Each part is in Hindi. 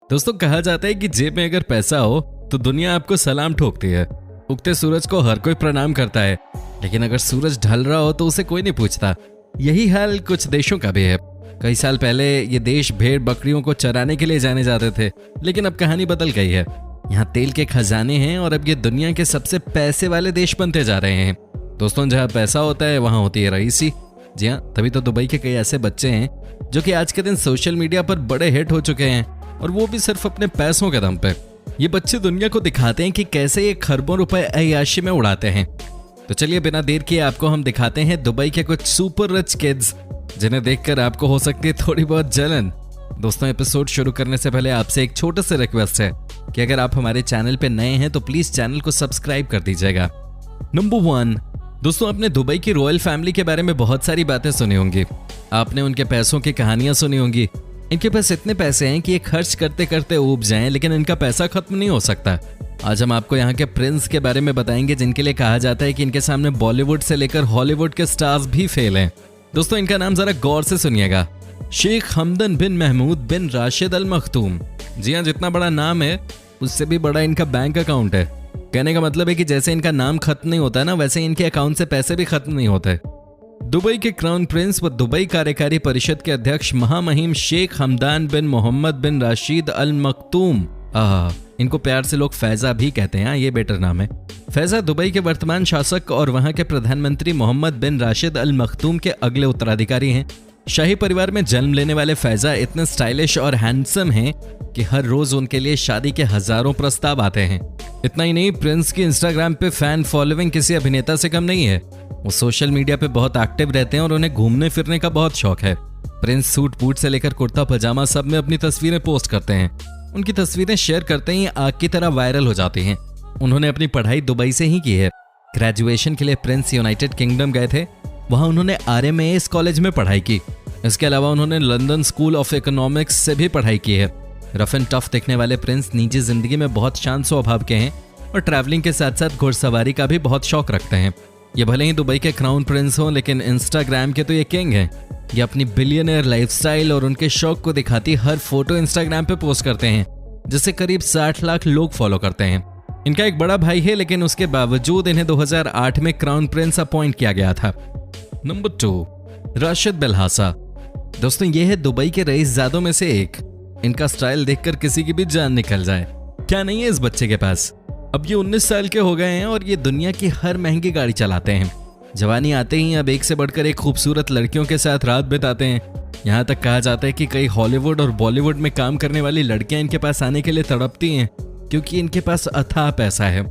दोस्तों कहा जाता है कि जेब में अगर पैसा हो तो दुनिया आपको सलाम ठोकती है। उगते सूरज को हर कोई प्रणाम करता है, लेकिन अगर सूरज ढल रहा हो तो उसे कोई नहीं पूछता। यही हाल कुछ देशों का भी है। कई साल पहले ये देश भेड़ बकरियों को चराने के लिए जाने जाते थे, लेकिन अब कहानी बदल गई है। यहाँ तेल के खजाने हैं और अब ये दुनिया के सबसे पैसे वाले देश बनते जा रहे हैं। दोस्तों जहाँ पैसा होता है वहाँ होती है रईसी। जी हाँ, तभी तो दुबई के कई ऐसे बच्चे हैं जो कि आज के दिन सोशल मीडिया पर बड़े हिट हो चुके हैं, और वो भी सिर्फ अपने पैसों के दम पे। ये बच्चे दुनिया को दिखाते हैं कि कैसे ये खरबों रुपए अय्याशी में उड़ाते हैं। तो चलिए बिना देर किए आपको हम दिखाते हैं दुबई के कुछ सुपर रिच किड्स, जिन्हें देखकर आपको हो सकती है थोड़ी बहुत जलन। दोस्तों एपिसोड शुरू करने से पहले आपसे एक छोटा सा रिक्वेस्ट है कि अगर आप हमारे चैनल पे नए हैं तो प्लीज चैनल को सब्सक्राइब कर दीजिएगा। नंबर 1, दोस्तों आपने दुबई की रॉयल फैमिली के बारे में बहुत सारी बातें सुनी होंगी। आपने उनके पैसों की कहानियां सुनी होंगी। इनके पास इतने पैसे हैं कि ये खर्च करते करते ऊब जाएं, लेकिन इनका पैसा खत्म नहीं हो सकता। आज हम आपको यहाँ के प्रिंस के बारे में बताएंगे, जिनके लिए कहा जाता है कि इनके सामने बॉलीवुड से लेकर हॉलीवुड के स्टार्स भी फेल हैं। दोस्तों इनका नाम जरा गौर से सुनिएगा, शेख हमदन बिन महमूद बिन राशिद अल मखतूम। जी हाँ, जितना बड़ा नाम है उससे भी बड़ा इनका बैंक अकाउंट है। कहने का मतलब है कि जैसे इनका नाम खत्म नहीं होता ना, वैसे इनके अकाउंट से पैसे भी खत्म नहीं होते। दुबई के क्राउन प्रिंस व दुबई कार्यकारी परिषद के अध्यक्ष महामहिम शेख हमदान बिन मोहम्मद बिन राशिद अल मखतूम, इनको प्यार से लोग फैजा भी कहते हैं, ये बेटर नाम है। फैजा दुबई के वर्तमान शासक और वहां के प्रधानमंत्री मोहम्मद बिन राशिद अल मखतूम के अगले उत्तराधिकारी हैं। शाही परिवार में जन्म लेने वाले फैजा इतने स्टाइलिश और हैंडसम हैं कि हर रोज उनके लिए शादी के हजारों प्रस्ताव आते हैं। इतना ही नहीं, प्रिंस की इंस्टाग्राम पे फैन फॉलोइंग किसी अभिनेता से कम नहीं है। वो सोशल मीडिया पे बहुत एक्टिव रहते हैं और उन्हें घूमने फिरने का बहुत शौक है। प्रिंस सूट बूट से लेकर कुर्ता पजामा सब में अपनी तस्वीरें पोस्ट करते हैं। उनकी तस्वीरें शेयर करते ही आग की तरह वायरल हो जाती हैं। उन्होंने अपनी पढ़ाई दुबई से ही की है। ग्रेजुएशन के लिए प्रिंस यूनाइटेड किंगडम गए थे। वहां उन्होंने RMAS कॉलेज में पढ़ाई की। इसके अलावा उन्होंने लंदन स्कूल ऑफ इकोनॉमिक्स से भी पढ़ाई की है। रफ एंड टफ दिखने वाले प्रिंस निजी जिंदगी में बहुत शांत स्वभाव के हैं और ट्रैवलिंग के साथ साथ घुड़सवारी का भी बहुत शौक रखते हैं। ये भले ही दुबई के क्राउन प्रिंस हों, लेकिन इंस्टाग्राम के तो ये किंग हैं। ये अपनी बिलियनियर लाइफस्टाइल और उनके शौक को दिखाती हर फोटो इंस्टाग्राम पे पोस्ट करते हैं, जिसे करीब 60 लाख लोग फॉलो करते हैं। इनका एक बड़ा भाई है, लेकिन उसके बावजूद इन्हें 2008 में क्राउन प्रिंस अपॉइंट किया गया था। नंबर 2, राशिद बिल्हासा। दोस्तों ये है दुबई के रईसजादों में से एक। इनका स्टाइल देखकर किसी की भी जान निकल जाए। क्या नहीं है इस बच्चे के पास। अब ये 19 साल के हो गए हैं और ये दुनिया की हर महंगी गाड़ी चलाते हैं। जवानी आते ही अब एक से बढ़कर एक खूबसूरत लड़कियों के साथ रात बिताते हैं। यहाँ तक कहा जाता है कि कई हॉलीवुड और बॉलीवुड में काम करने वाली लड़कियां इनके पास आने के लिए तड़पती हैं, क्योंकि इनके पास अथाह पैसा है।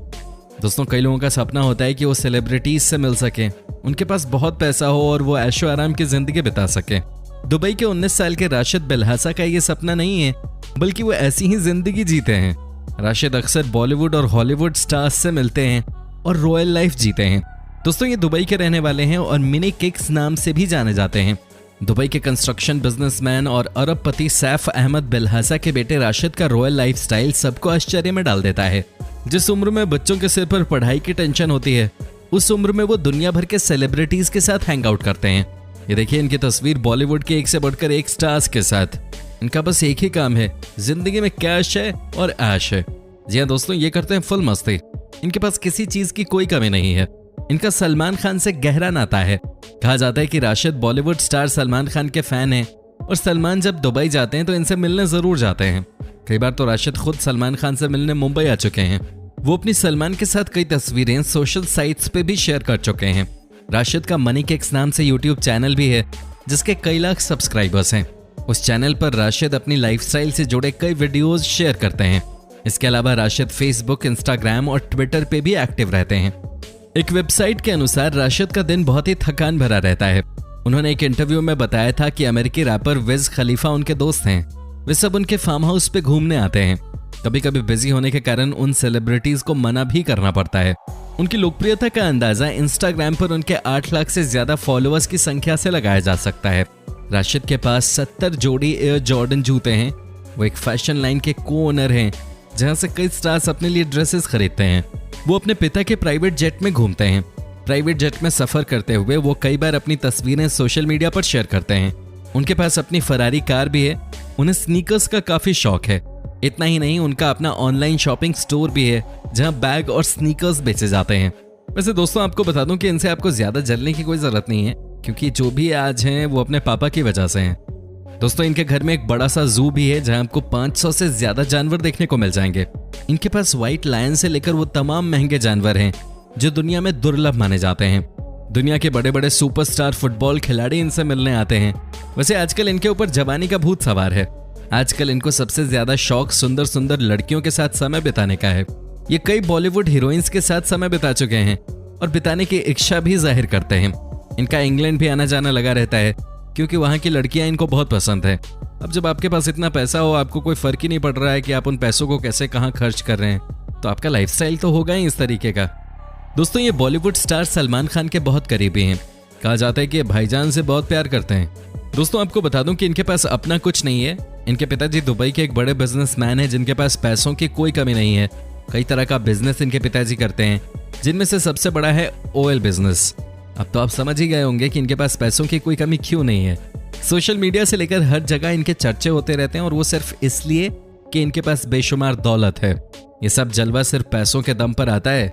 दोस्तों कई लोगों का सपना होता है कि वो सेलिब्रिटीज से मिल सके, उनके पास बहुत पैसा हो और वो ऐशो आराम की जिंदगी बिता सके। दुबई के 19 साल के राशिद बिल्हासा का ये सपना नहीं है, बल्कि वो ऐसी ही जिंदगी जीते हैं। राशिद अक्सर बॉलीवुड और हॉलीवुड स्टार्स से मिलते हैं और रॉयल लाइफ जीते हैं। दोस्तों ये दुबई के रहने वाले हैं और मिनी किक्स नाम से भी जाने जाते हैं। दुबई के कंस्ट्रक्शन बिजनेसमैन और अरबपति सैफ अहमद बिल्हासा के बेटे राशिद का रॉयल लाइफस्टाइल सबको आश्चर्य में डाल देता है। जिस उम्र में बच्चों के सिर पर पढ़ाई की टेंशन होती है, उस उम्र में वो दुनिया भर के सेलिब्रिटीज के साथ हैंग आउट करते हैं। ये देखिए इनकी तस्वीर बॉलीवुड के एक से बढ़कर एक स्टार्स के साथ। इनका बस एक ही काम है, जिंदगी में कैश है और ऐश है। जी हाँ दोस्तों, ये करते हैं फुल मस्ती। इनके पास किसी चीज की कोई कमी नहीं है। इनका सलमान खान से गहरा नाता है। कहा जाता है कि राशिद बॉलीवुड स्टार सलमान खान के फैन हैं और सलमान जब दुबई जाते हैं तो इनसे मिलने जरूर जाते हैं। कई बार तो राशिद खुद सलमान खान से मिलने मुंबई आ चुके हैं। वो अपनी सलमान के साथ कई तस्वीरें सोशल साइट्स पे भी शेयर कर चुके हैं। राशिद का मनी किक्स नाम से यूट्यूब चैनल भी है, जिसके कई लाख सब्सक्राइबर्स हैं। उस चैनल पर राशिद अपनी लाइफस्टाइल से जुड़े कई वीडियोस शेयर करते हैं। इसके अलावा राशिद फेसबुक, इंस्टाग्राम और ट्विटर पे भी एक्टिव रहते हैं। एक वेबसाइट के अनुसार राशिद का दिन बहुत ही थकान भरा रहता है। उन्होंने एक इंटरव्यू में बताया था कि अमेरिकी रैपर विज खलीफा उनके दोस्त हैं। वे सब उनके फार्म हाउस पे घूमने आते हैं। कभी कभी बिजी होने के कारण उन सेलिब्रिटीज को मना भी करना पड़ता है। उनकी लोकप्रियता का अंदाजा इंस्टाग्राम पर उनके 8 लाख से ज्यादा फॉलोअर्स की संख्या से लगाया जा सकता है। राशिद के पास 70 जोड़ी एयर जॉर्डन जूते हैं। वो एक फैशन लाइन के को ओनर हैं, जहां से कई स्टार्स अपने लिए ड्रेसेस खरीदते हैं। वो अपने पिता के प्राइवेट जेट में घूमते हैं। प्राइवेट जेट में सफर करते हुए वो कई बार अपनी तस्वीरें सोशल मीडिया पर शेयर करते हैं। उनके पास अपनी फरारी कार भी है। उन्हें स्नीकर्स का काफी शौक है। इतना ही नहीं, उनका अपना ऑनलाइन शॉपिंग स्टोर भी है जहां बैग और स्नीकर्स बेचे जाते हैं। वैसे दोस्तों आपको बता दूं कि इनसे आपको ज्यादा जलने की कोई जरूरत नहीं है, क्योंकि जो भी आज हैं वो अपने पापा की वजह से हैं। दोस्तों इनके घर में एक बड़ा सा जू भी है जहां आपको 500 से ज्यादा जानवर देखने को मिल जाएंगे। इनके पास व्हाइट लायन से लेकर वो तमाम महंगे जानवर हैं जो दुनिया में दुर्लभ माने जाते हैं। दुनिया के बड़े बड़े सुपरस्टार फुटबॉल खिलाड़ी इनसे मिलने आते हैं। वैसे आजकल इनके ऊपर जवानी का भूत सवार है। आजकल इनको सबसे ज्यादा शौक सुंदर सुंदर लड़कियों के साथ समय बिताने का है। ये कई बॉलीवुड हीरोइंस के साथ समय बिता चुके हैं और बिताने की इच्छा भी जाहिर करते हैं। इनका इंग्लैंड भी आना जाना लगा रहता है क्योंकि वहां की लड़कियां इनको बहुत पसंद है। अब जब आपके पास इतना पैसा हो, आपको कोई फर्क ही नहीं पड़ रहा है कि आप उन पैसों को कैसे कहां खर्च कर रहे हैं, तो आपका लाइफस्टाइल तो होगा ही इस तरीके का। दोस्तों ये बॉलीवुड स्टार सलमान खान के बहुत करीबी हैं। कहा जाता है कि ये भाईजान से बहुत प्यार करते हैं। दोस्तों आपको बता दूं कि इनके पास अपना कुछ नहीं है। इनके पिताजी दुबई के एक बड़े बिजनेसमैन हैं जिनके पास पैसों की कोई कमी नहीं है। कई तरह का बिजनेस इनके पिताजी करते हैं, जिनमें से सबसे बड़ा है ऑयल बिजनेस। अब तो आप समझ ही गए होंगे कि इनके पास पैसों की कोई कमी क्यों नहीं है। सोशल मीडिया से लेकर हर जगह इनके चर्चे होते रहते हैं और वो सिर्फ इसलिए कि इनके पास बेशुमार दौलत है। ये सब जलवा सिर्फ पैसों के दम पर आता है।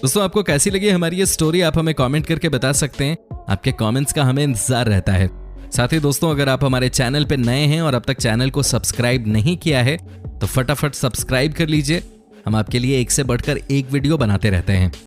दोस्तों आपको कैसी लगी हमारी ये स्टोरी, आप हमें कमेंट करके बता सकते हैं। आपके कमेंट्स का हमें इंतजार रहता है। साथ ही दोस्तों अगर आप हमारे चैनल पे नए हैं और अब तक चैनल को सब्सक्राइब नहीं किया है तो फटाफट सब्सक्राइब कर लीजिए। हम आपके लिए एक से बढ़कर एक वीडियो बनाते रहते हैं।